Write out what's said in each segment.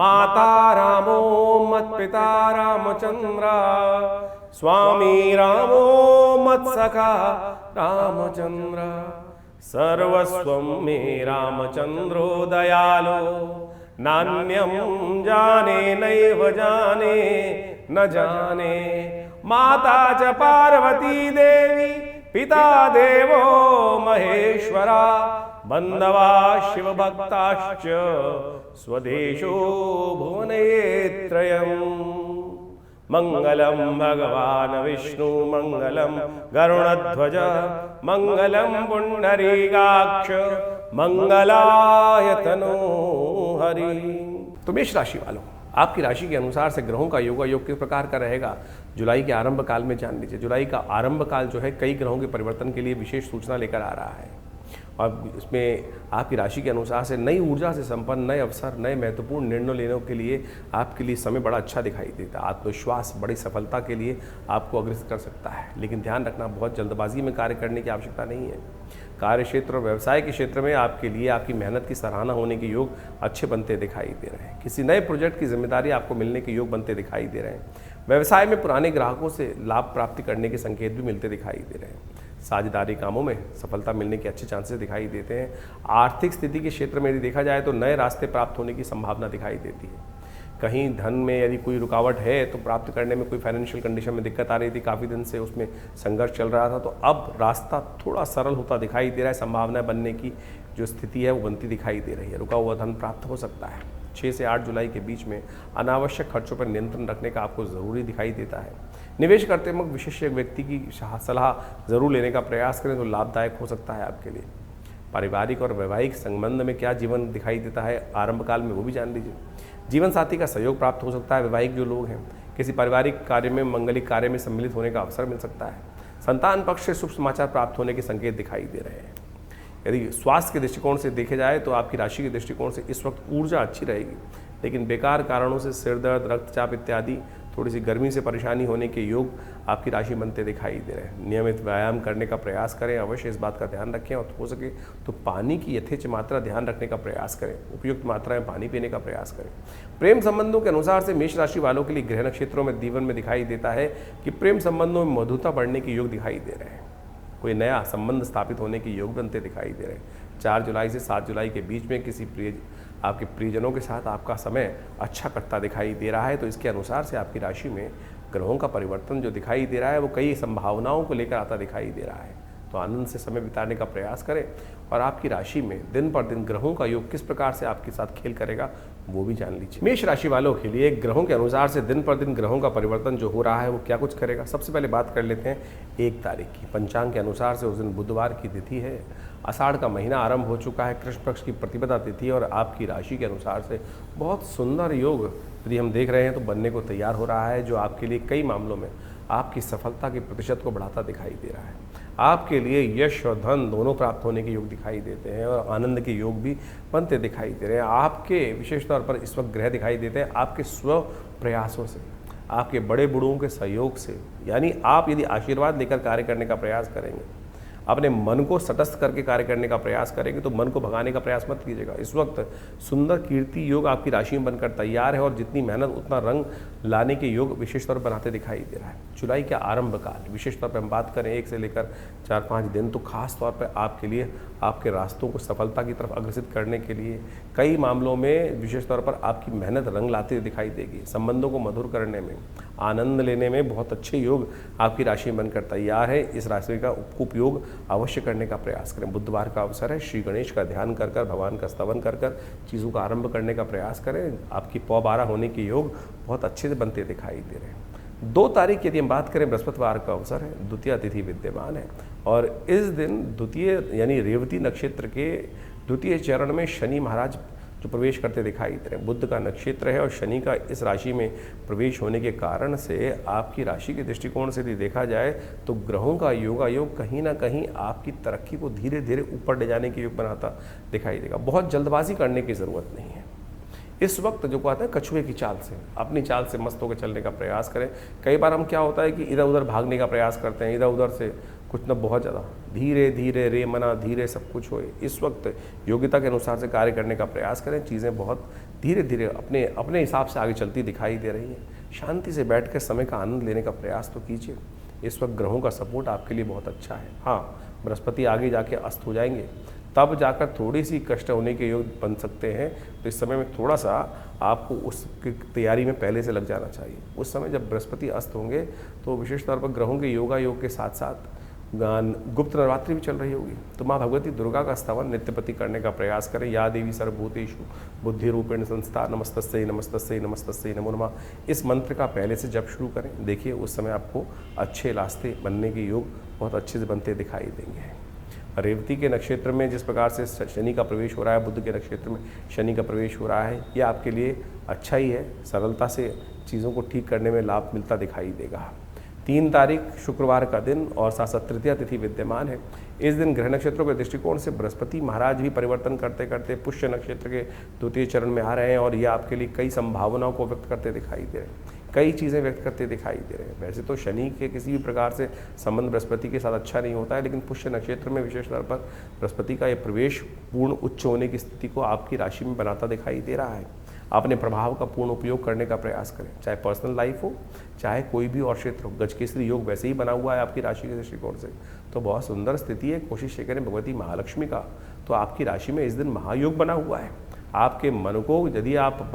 माता रामो मत्पिता रामचंद्र, स्वामी रामो मत्सखा रामचंद्र, सर्वस्वं मे रामचंद्रो दयालो, नान्यं जाने नैव जाने न जाने, माता च पार्वती देवी पिता देवो महेश्वरा, बंधवा शिव भक्ताश्च स्वदेशो भुवनत्रयम्। मंगलम भगवान विष्णु मंगलम गरुड़ध्वज मंगलम पुंडरीकाक्ष मंगलाय तनो हरि। तो मेष राशि वालों, आपकी राशि के अनुसार से ग्रहों का योग किस प्रकार का रहेगा जुलाई के आरंभ काल में जान लीजिए। जुलाई का आरंभ काल जो है कई ग्रहों के परिवर्तन के लिए विशेष सूचना लेकर आ रहा है और इसमें आपकी राशि के अनुसार से नई ऊर्जा से संपन्न नए अवसर, नए महत्वपूर्ण निर्णय लेने के लिए आपके लिए समय बड़ा अच्छा दिखाई देता है। आत्मविश्वास बड़ी सफलता के लिए आपको अग्रसर कर सकता है, लेकिन ध्यान रखना बहुत जल्दबाजी में कार्य करने की आवश्यकता नहीं है। कार्य क्षेत्र और व्यवसाय के क्षेत्र में आपके लिए आपकी मेहनत की सराहना होने के योग अच्छे बनते दिखाई दे रहे हैं। किसी नए प्रोजेक्ट की जिम्मेदारी आपको मिलने के योग बनते दिखाई दे रहे हैं। व्यवसाय में पुराने ग्राहकों से लाभ प्राप्ति करने के संकेत भी मिलते दिखाई दे रहे हैं। साझेदारी कामों में सफलता मिलने के अच्छे चांसेस दिखाई देते हैं। आर्थिक स्थिति के क्षेत्र में यदि देखा जाए तो नए रास्ते प्राप्त होने की संभावना दिखाई देती है। कहीं धन में यदि कोई रुकावट है तो प्राप्त करने में कोई फाइनेंशियल कंडीशन में दिक्कत आ रही थी, काफ़ी दिन से उसमें संघर्ष चल रहा था, तो अब रास्ता थोड़ा सरल होता दिखाई दे रहा है। संभावना बनने की जो स्थिति है वो बनती दिखाई दे रही है। रुका हुआ धन प्राप्त हो सकता है। 6 से 8 जुलाई के बीच में अनावश्यक खर्चों पर नियंत्रण रखने का आपको ज़रूरी दिखाई देता है। निवेश करते वक्त विशेषज्ञ व्यक्ति की सलाह जरूर लेने का प्रयास करें तो लाभदायक हो सकता है आपके लिए। पारिवारिक और वैवाहिक संबंध में क्या जीवन दिखाई देता है आरंभ काल में, वो भी जान लीजिए। जीवन साथी का सहयोग प्राप्त हो सकता है। वैवाहिक जो लोग हैं किसी पारिवारिक कार्य में, मंगलिक कार्य में सम्मिलित होने का अवसर मिल सकता है। संतान पक्ष से शुभ समाचार प्राप्त होने के संकेत दिखाई दे रहे हैं। यदि स्वास्थ्य के दृष्टिकोण से देखे जाए तो आपकी राशि के दृष्टिकोण से इस वक्त ऊर्जा अच्छी रहेगी, लेकिन बेकार कारणों से सिर दर्द, रक्तचाप इत्यादि, थोड़ी सी गर्मी से परेशानी होने के योग आपकी राशि बनते दिखाई दे रहे हैं। नियमित व्यायाम करने का प्रयास करें, अवश्य इस बात का ध्यान रखें और हो सके तो पानी की यथेच मात्रा ध्यान रखने का प्रयास करें। उपयुक्त मात्रा में पानी पीने का प्रयास करें। प्रेम संबंधों के अनुसार से मेष राशि वालों के लिए गृह नक्षत्रों में जीवन में दिखाई देता है कि प्रेम संबंधों में मधुरता बढ़ने के योग दिखाई दे रहे हैं। कोई नया संबंध स्थापित होने के योग बनते दिखाई दे रहे हैं। 4 जुलाई से 7 जुलाई के बीच में किसी आपके प्रियजनों के साथ आपका समय अच्छा कटता दिखाई दे रहा है। तो इसके अनुसार से आपकी राशि में ग्रहों का परिवर्तन जो दिखाई दे रहा है वो कई संभावनाओं को लेकर आता दिखाई दे रहा है। तो आनंद से समय बिताने का प्रयास करें और आपकी राशि में दिन पर दिन ग्रहों का योग किस प्रकार से आपके साथ खेल करेगा वो भी जान लीजिए। मेष राशि वालों के लिए ग्रहों के अनुसार से दिन पर दिन ग्रहों का परिवर्तन जो हो रहा है वो क्या कुछ करेगा। सबसे पहले बात कर लेते हैं 1 तारीख की। पंचांग के अनुसार से उस दिन बुधवार की तिथि है। आषाढ़ का महीना आरंभ हो चुका है। कृष्ण पक्ष की प्रतिपदा तिथि और आपकी राशि के अनुसार से बहुत सुंदर योग यदि हम देख रहे हैं तो बनने को तैयार हो रहा है, जो आपके लिए कई मामलों में आपकी सफलता के प्रतिशत को बढ़ाता दिखाई दे रहा है। आपके लिए यश और धन दोनों प्राप्त होने के योग दिखाई देते हैं और आनंद के योग भी बनते दिखाई दे रहे हैं। आपके विशेष तौर पर इस वक्त ग्रह दिखाई देते हैं आपके स्व प्रयासों से, आपके बड़े बूढ़ों के सहयोग से। यानी आप यदि आशीर्वाद लेकर कार्य करने का प्रयास करेंगे, अपने मन को तटस्थ करके कार्य करने का प्रयास करेंगे तो मन को भगाने का प्रयास मत कीजिएगा। इस वक्त सुंदर कीर्ति योग आपकी राशि में बनकर तैयार है और जितनी मेहनत उतना रंग लाने के योग विशेष तौर पर बनाते दिखाई दे रहा है। जुलाई के आरंभ काल विशेष तौर पर हम बात करें 1 से लेकर 4-5 दिन, तो खास तौर पर आपके लिए आपके रास्तों को सफलता की तरफ अग्रसित करने के लिए कई मामलों में विशेष तौर पर आपकी मेहनत रंग लाते हुए दिखाई देगी। संबंधों को मधुर करने में, आनंद लेने में बहुत अच्छे योग आपकी राशि में बनकर तैयार है। इस राशि का उपयोग अवश्य करने का प्रयास करें। बुधवार का अवसर है। श्री गणेश का ध्यान कर कर, भगवान का स्तवन कर कर चीज़ों का आरंभ करने का प्रयास करें। आपकी पौ 12 होने के योग बहुत अच्छे से बनते दिखाई दे रहे हैं। 2 तारीख यदि हम बात करें बृहस्पतिवार का अवसर है। द्वितीय तिथि विद्यमान है और इस दिन द्वितीय यानी रेवती नक्षत्र के द्वितीय चरण में शनि महाराज जो प्रवेश करते दिखाई दे रहे हैं। बुध का नक्षत्र है और शनि का इस राशि में प्रवेश होने के कारण से आपकी राशि के दृष्टिकोण से यदि देखा जाए तो ग्रहों का योगायोग कहीं ना कहीं आपकी तरक्की को धीरे धीरे ऊपर ले जाने के योग बनाता दिखाई देगा। बहुत जल्दबाजी करने की ज़रूरत नहीं है। इस वक्त जो कहते हैं कछुए की चाल से, अपनी चाल से मस्त होकर चलने का प्रयास करें। कई बार हम क्या होता है कि इधर उधर भागने का प्रयास करते हैं, इधर उधर से कुछ न बहुत ज़्यादा धीरे धीरे रे मना धीरे सब कुछ होए। इस वक्त योग्यता के अनुसार से कार्य करने का प्रयास करें, चीज़ें बहुत धीरे धीरे अपने अपने हिसाब से आगे चलती दिखाई दे रही हैं। शांति से बैठ कर समय का आनंद लेने का प्रयास तो कीजिए। इस वक्त ग्रहों का सपोर्ट आपके लिए बहुत अच्छा है। हाँ, बृहस्पति आगे जाके अस्त हो जाएंगे, तब जाकर थोड़ी सी कष्ट होने के योग बन सकते हैं। तो इस समय में थोड़ा सा आपको उसकी तैयारी में पहले से लग जाना चाहिए। उस समय जब बृहस्पति अस्त होंगे तो विशेष तौर पर ग्रहों के योगा योग के साथ साथ गुप्त नवरात्रि भी चल रही होगी, तो माँ भगवती दुर्गा का स्तवन नित्यपति करने का प्रयास करें। या देवी सर्वभूतेषु बुद्धि रूपेण संस्था नमस्तस्यै नमस्तस्यै नमस्तस्यै नमो नमः, इस मंत्र का पहले से जप शुरू करें। देखिए उस समय आपको अच्छे रास्ते बनने के योग बहुत अच्छे से बनते दिखाई देंगे। रेवती के नक्षत्र में जिस प्रकार से शनि का प्रवेश हो रहा है, बुध के नक्षत्र में शनि का प्रवेश हो रहा है, ये आपके लिए अच्छा ही है। सरलता से चीज़ों को ठीक करने में लाभ मिलता दिखाई देगा। 3 तारीख शुक्रवार का दिन और साथ तृतीया तिथि विद्यमान है। इस दिन ग्रह नक्षत्रों के दृष्टिकोण से बृहस्पति महाराज भी परिवर्तन करते करते पुष्य नक्षत्र के 2 चरण में आ रहे हैं और ये आपके लिए कई संभावनाओं को व्यक्त करते दिखाई दे रहे हैं, कई चीज़ें व्यक्त करते दिखाई दे रहे हैं। वैसे तो शनि के किसी भी प्रकार से संबंध बृहस्पति के साथ अच्छा नहीं होता है, लेकिन पुष्य नक्षत्र में विशेष तौर पर बृहस्पति का ये प्रवेश पूर्ण उच्च होने की स्थिति को आपकी राशि में बनाता दिखाई दे रहा है। अपने प्रभाव का पूर्ण उपयोग करने का प्रयास करें, चाहे पर्सनल लाइफ हो चाहे कोई भी और क्षेत्र हो। गजकेसरी योग वैसे ही बना हुआ है आपकी राशि के दृष्टिकोण से, तो बहुत सुंदर स्थिति है। कोशिश ये करें भगवती महालक्ष्मी का, तो आपकी राशि में इस दिन महायोग बना हुआ है। आपके मन को यदि आप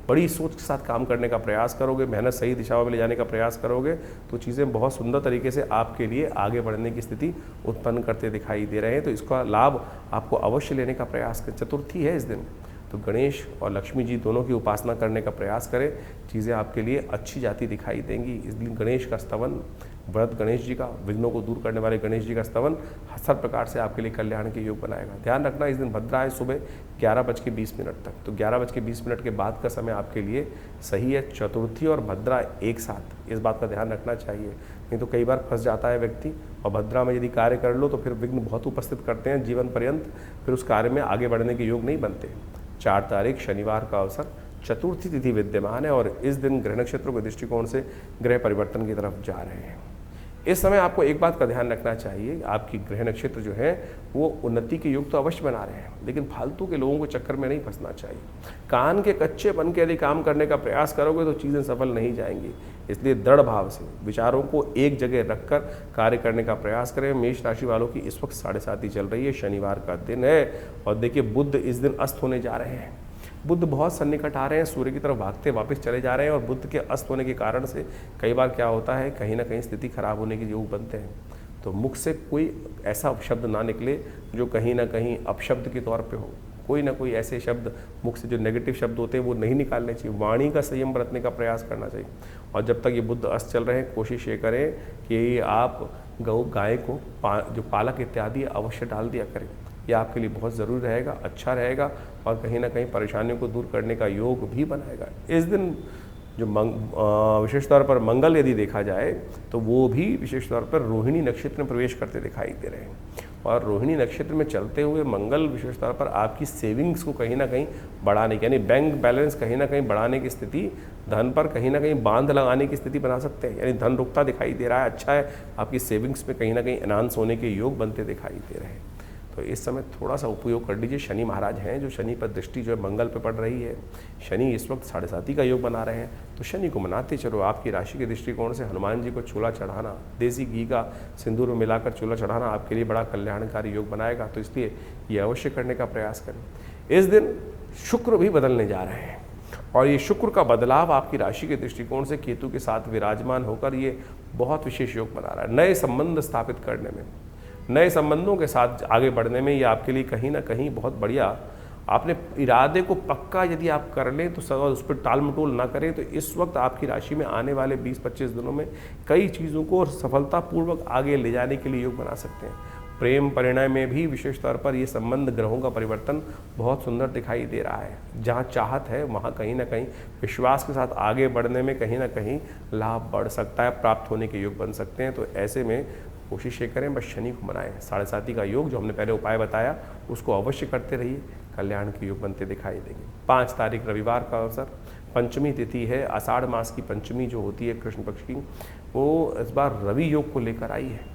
बड़ी सोच के साथ काम करने का प्रयास करोगे, मेहनत सही दिशा में ले जाने का प्रयास करोगे, तो चीज़ें बहुत सुंदर तरीके से आपके लिए आगे बढ़ने की स्थिति उत्पन्न करते दिखाई दे रहे हैं। तो इसका लाभ आपको अवश्य लेने का प्रयास करें। चतुर्थी है इस दिन, तो गणेश और लक्ष्मी जी दोनों की उपासना करने का प्रयास करें, चीज़ें आपके लिए अच्छी जाती दिखाई देंगी। इस दिन गणेश का स्तवन, व्रत गणेश जी का, विघ्नों को दूर करने वाले गणेश जी का स्तवन हर प्रकार से आपके लिए कल्याण के योग बनाएगा। ध्यान रखना इस दिन भद्रा है सुबह 11:20 तक, तो 11:20 के बाद का समय आपके लिए सही है। चतुर्थी और भद्रा एक साथ, इस बात का ध्यान रखना चाहिए, नहीं तो कई बार फंस जाता है व्यक्ति। और भद्रा में यदि कार्य कर लो तो फिर विघ्न बहुत उपस्थित करते हैं जीवन पर्यंत, फिर उस कार्य में आगे बढ़ने के योग नहीं बनते। 4 तारीख शनिवार का अवसर, चतुर्थी तिथि विद्यमान है और इस दिन ग्रह नक्षत्रों के दृष्टिकोण से ग्रह परिवर्तन की तरफ जा रहे हैं। इस समय आपको एक बात का ध्यान रखना चाहिए, आपकी ग्रह नक्षत्र जो है वो उन्नति के योग तो अवश्य बना रहे हैं, लेकिन फालतू के लोगों को चक्कर में नहीं फंसना चाहिए। कान के कच्चे बन के यदि काम करने का प्रयास करोगे तो चीज़ें सफल नहीं जाएंगी। इसलिए दृढ़ भाव से विचारों को एक जगह रखकर कार्य करने का प्रयास करें। मेष राशि वालों की इस वक्त 7:30 ही चल रही है, शनिवार का दिन है और देखिए बुध इस दिन अस्त होने जा रहे हैं। बुध बहुत सन्निकट आ रहे हैं, सूर्य की तरफ भागते वापस चले जा रहे हैं और बुध के अस्त होने के कारण से कई बार क्या होता है, कहीं ना कहीं स्थिति खराब होने के योग बनते हैं। तो मुख से कोई ऐसा शब्द ना निकले जो कहीं ना कहीं अपशब्द के तौर पे हो। कोई ना कोई ऐसे शब्द मुख से जो नेगेटिव शब्द होते हैं वो नहीं निकालने चाहिए। वाणी का संयम बरतने का प्रयास करना चाहिए। और जब तक ये बुध अस्त चल रहे हैं, कोशिश ये करें कि आप गाय को जो पालक इत्यादि अवश्य डाल दिया करें। यह आपके लिए बहुत ज़रूरी रहेगा, अच्छा रहेगा और कहीं ना कहीं परेशानियों को दूर करने का योग भी बनाएगा। इस दिन जो विशेष तौर पर मंगल यदि देखा जाए तो वो भी विशेष तौर पर रोहिणी नक्षत्र में प्रवेश करते दिखाई दे रहे हैं और रोहिणी नक्षत्र में चलते हुए मंगल विशेष तौर पर आपकी सेविंग्स को कहीं ना कहीं बढ़ाने की, यानी बैंक बैलेंस कहीं ना कहीं बढ़ाने की स्थिति, धन पर कहीं ना कहीं बांध लगाने की स्थिति बना सकते हैं। यानी धन रुकता दिखाई दे रहा है, अच्छा है, आपकी सेविंग्स में कहीं ना कहीं एनहांस होने के योग बनते दिखाई दे रहे हैं। तो इस समय थोड़ा सा उपयोग कर लीजिए। शनि महाराज हैं, जो शनि पर दृष्टि जो है मंगल पे पड़ रही है। शनि इस वक्त 7:30 का योग बना रहे हैं, तो शनि को मनाते चलो। आपकी राशि के दृष्टिकोण से हनुमान जी को चूल्हा चढ़ाना, देसी घी का सिंदूर में मिलाकर चूल्हा चढ़ाना आपके लिए बड़ा कल्याणकारी योग बनाएगा, तो इसलिए ये अवश्य करने का प्रयास करें। इस दिन शुक्र भी बदलने जा रहे हैं और ये शुक्र का बदलाव आपकी राशि के दृष्टिकोण से केतु के साथ विराजमान होकर ये बहुत विशेष योग बना रहा है। नए संबंध स्थापित करने में, नए संबंधों के साथ आगे बढ़ने में ये आपके लिए कहीं ना कहीं बहुत बढ़िया। आपने इरादे को पक्का यदि आप कर लें तो उस पर टाल मटोल ना करें, तो इस वक्त आपकी राशि में आने वाले 20-25 दिनों में कई चीज़ों को सफलतापूर्वक आगे ले जाने के लिए योग बना सकते हैं। प्रेम परिणय में भी विशेष तौर पर ये संबंध ग्रहों का परिवर्तन बहुत सुंदर दिखाई दे रहा है। जहाँ चाहत है वहाँ कहीं ना कहीं विश्वास के साथ आगे बढ़ने में कहीं ना कहीं लाभ बढ़ सकता है, प्राप्त होने के योग बन सकते हैं। तो ऐसे में कोशिश ये करें बस शनि को मनाएं। 7:30 का योग जो हमने पहले उपाय बताया उसको अवश्य करते रहिए, कल्याण के योग बनते दिखाई देंगे। 5 तारीख रविवार का अवसर, पंचमी तिथि है। आषाढ़ मास की पंचमी जो होती है कृष्ण पक्ष की, वो इस बार रवि योग को लेकर आई है।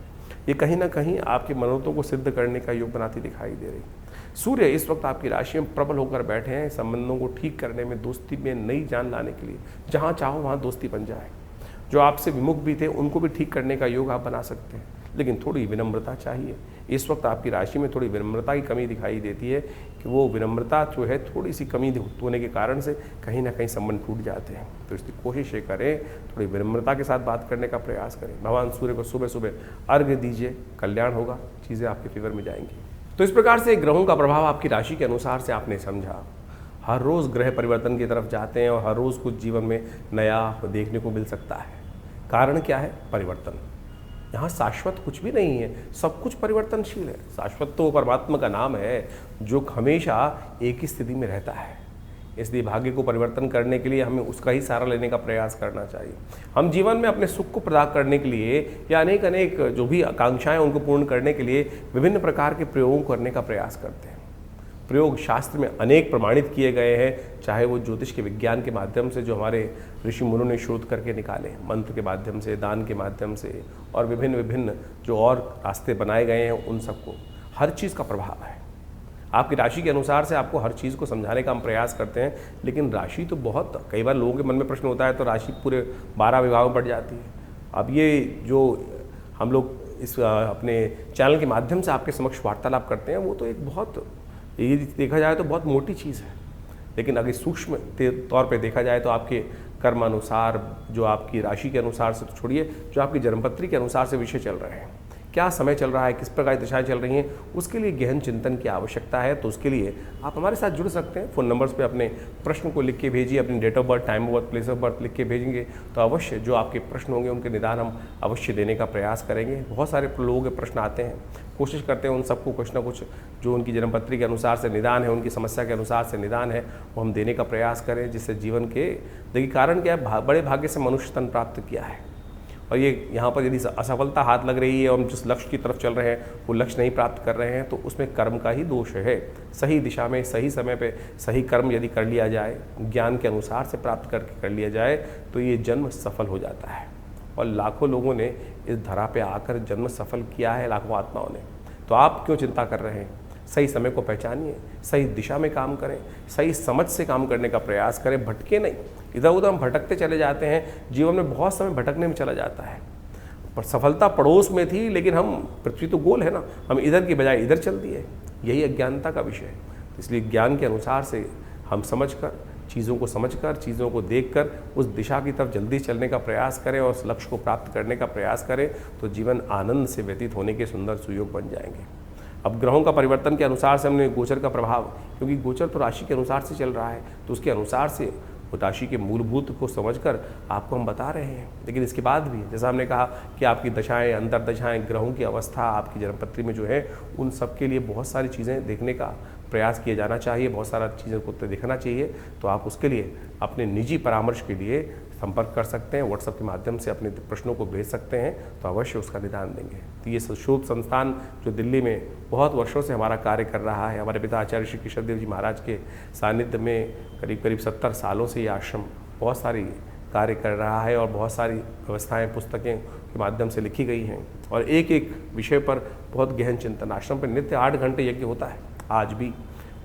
ये कहीं ना कहीं आपके मनोरथों को सिद्ध करने का योग बनाती दिखाई दे रही है। सूर्य इस वक्त आपकी राशि में प्रबल होकर बैठे हैं संबंधों को ठीक करने में, दोस्ती में नई जान लाने के लिए। जहाँ चाहो वहाँ दोस्ती बन जाए। जो आपसे विमुख भी थे उनको भी ठीक करने का योग आप बना सकते हैं, लेकिन थोड़ी विनम्रता चाहिए। इस वक्त आपकी राशि में थोड़ी विनम्रता की कमी दिखाई देती है कि वो विनम्रता जो है थोड़ी सी कमी होने के कारण से कहीं ना कहीं संबंध टूट जाते हैं। तो इसकी कोशिश ये करें, थोड़ी विनम्रता के साथ बात करने का प्रयास करें। भगवान सूर्य को सुबह सुबह अर्घ्य दीजिए, कल्याण होगा, चीज़ें आपके फेवर में जाएंगी। तो इस प्रकार से ग्रहों का प्रभाव आपकी राशि के अनुसार से आपने समझा। हर रोज़ ग्रह परिवर्तन की तरफ जाते हैं और हर रोज़ कुछ जीवन में नया देखने को मिल सकता है। कारण क्या है? परिवर्तन। यहाँ शाश्वत कुछ भी नहीं है, सब कुछ परिवर्तनशील है। शाश्वत तो परमात्मा का नाम है जो हमेशा एक ही स्थिति में रहता है। इसलिए भाग्य को परिवर्तन करने के लिए हमें उसका ही सहारा लेने का प्रयास करना चाहिए। हम जीवन में अपने सुख को प्रदान करने के लिए या अनेक जो भी आकांक्षाएं उनको पूर्ण करने के लिए विभिन्न प्रकार के प्रयोगों करने का प्रयास करते हैं। प्रयोग शास्त्र में अनेक प्रमाणित किए गए हैं, चाहे वो ज्योतिष के विज्ञान के माध्यम से जो हमारे ऋषि मुनियों ने शोध करके निकाले, मंत्र के माध्यम से, दान के माध्यम से और विभिन्न जो और रास्ते बनाए गए हैं, उन सबको हर चीज़ का प्रभाव है। आपकी राशि के अनुसार से आपको हर चीज़ को समझाने का हम प्रयास करते हैं, लेकिन राशि तो बहुत, कई बार लोगों के मन में प्रश्न होता है तो राशि पूरे 12 विभागों में बढ़ जाती है। अब ये जो हम लोग इस अपने चैनल के माध्यम से आपके समक्ष वार्तालाप करते हैं, वो तो एक बहुत, ये देखा जाए तो बहुत मोटी चीज़ है, लेकिन अगर सूक्ष्म तौर पे देखा जाए तो आपके कर्म अनुसार, जो आपकी राशि के अनुसार से तो छोड़िए, जो आपकी जन्मपत्री के अनुसार से विषय चल रहे हैं, क्या समय चल रहा है, किस प्रकार की दिशाएं चल रही हैं, उसके लिए गहन चिंतन की आवश्यकता है। तो उसके लिए आप हमारे साथ जुड़ सकते हैं। फ़ोन नंबर्स पे अपने प्रश्न को लिख के भेजिए, अपनी date of birth, time of birth, place of birth लिख के भेजेंगे तो अवश्य जो आपके प्रश्न होंगे उनके निदान हम अवश्य देने का प्रयास करेंगे। बहुत सारे लोगों के प्रश्न आते हैं, कोशिश करते हैं उन सबको कुछ ना कुछ जो उनकी जन्मपत्री के अनुसार से निदान है, उनकी समस्या के अनुसार से निदान है, वो हम देने का प्रयास करें, जिससे जीवन के, देखिए कारण क्या है, बड़े भाग्य से मनुष्य तन प्राप्त किया है और ये यहाँ पर यदि असफलता हाथ लग रही है और हम जिस लक्ष्य की तरफ चल रहे हैं वो लक्ष्य नहीं प्राप्त कर रहे हैं, तो उसमें कर्म का ही दोष है। सही दिशा में, सही समय पे सही कर्म यदि कर लिया जाए, ज्ञान के अनुसार से प्राप्त करके कर लिया जाए, तो ये जन्म सफल हो जाता है। और लाखों लोगों ने इस धरा पे आकर जन्म सफल किया है, लाखों आत्माओं ने। तो आप क्यों चिंता कर रहे हैं? सही समय को पहचानिए, सही दिशा में काम करें, सही समझ से काम करने का प्रयास करें, भटके नहीं। इधर उधर हम भटकते चले जाते हैं, जीवन में बहुत समय भटकने में चला जाता है। पर सफलता पड़ोस में थी, लेकिन हम, पृथ्वी तो गोल है ना, हम इधर की बजाय इधर चल दिए। यही अज्ञानता का विषय है। इसलिए ज्ञान के अनुसार से हम समझकर, चीज़ों को समझकर, चीज़ों को देखकर उस दिशा की तरफ जल्दी चलने का प्रयास करें और उस लक्ष्य को प्राप्त करने का प्रयास करें, तो जीवन आनंद से व्यतीत होने के सुंदर सुयोग बन जाएंगे। अब ग्रहों का परिवर्तन के अनुसार से हमने गोचर का प्रभाव, क्योंकि गोचर तो राशि के अनुसार से चल रहा है, तो उसके अनुसार से राशि के मूलभूत को समझकर आपको हम बता रहे हैं। लेकिन इसके बाद भी जैसा हमने कहा कि आपकी दशाएं, अंतर्दशाएं, ग्रहों की अवस्था आपकी जन्मपत्री में जो है, उन सब के लिए बहुत सारी चीज़ें देखने का प्रयास किया जाना चाहिए, बहुत सारा चीज़ों को देखना चाहिए। तो आप उसके लिए अपने निजी परामर्श के लिए संपर्क कर सकते हैं, व्हाट्सएप के माध्यम से अपने प्रश्नों को भेज सकते हैं, तो अवश्य उसका निदान देंगे। तो ये शोध संस्थान जो दिल्ली में बहुत वर्षों से हमारा कार्य कर रहा है, हमारे पिता आचार्य श्री कृष्णदेव जी महाराज के सानिध्य में करीब 70 सालों से ये आश्रम बहुत सारी कार्य कर रहा है और बहुत सारी व्यवस्थाएं पुस्तकें के माध्यम से लिखी गई हैं और एक एक विषय पर बहुत गहन चिंतन। आश्रम पर नित्य 8 घंटे यज्ञ होता है आज भी,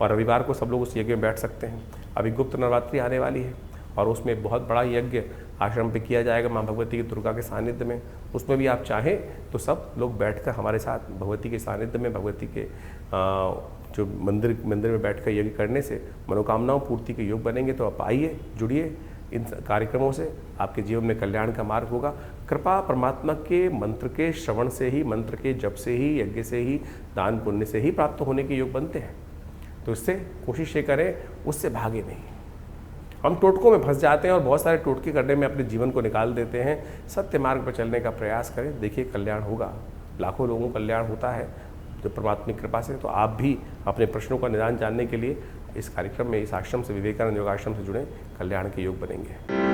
और रविवार को सब लोग उस यज्ञ में बैठ सकते हैं। अभी गुप्त नवरात्रि आने वाली है और उसमें बहुत बड़ा यज्ञ आश्रम पे किया जाएगा माँ भगवती की, दुर्गा के सानिध्य में। उसमें भी आप चाहें तो सब लोग बैठकर हमारे साथ भगवती के सानिध्य में, भगवती के जो मंदिर में बैठकर यज्ञ करने से मनोकामनाओं पूर्ति के योग बनेंगे। तो आप आइए, जुड़िए इन कार्यक्रमों से, आपके जीवन में कल्याण का मार्ग होगा। कृपा परमात्मा के मंत्र के श्रवण से ही, मंत्र के जप से ही, यज्ञ से ही, दान पुण्य से ही प्राप्त होने के योग बनते हैं। तो इससे कोशिश ये करें, उससे भागे नहीं। हम टोटकों में फंस जाते हैं और बहुत सारे टोटके करने में अपने जीवन को निकाल देते हैं। सत्य मार्ग पर चलने का प्रयास करें, देखिए कल्याण होगा। लाखों लोगों का कल्याण होता है जो परमात्मा की कृपा से। तो आप भी अपने प्रश्नों का निदान जानने के लिए इस कार्यक्रम में, इस आश्रम से, विवेकानंद योगाश्रम से जुड़े, कल्याण के योग बनेंगे।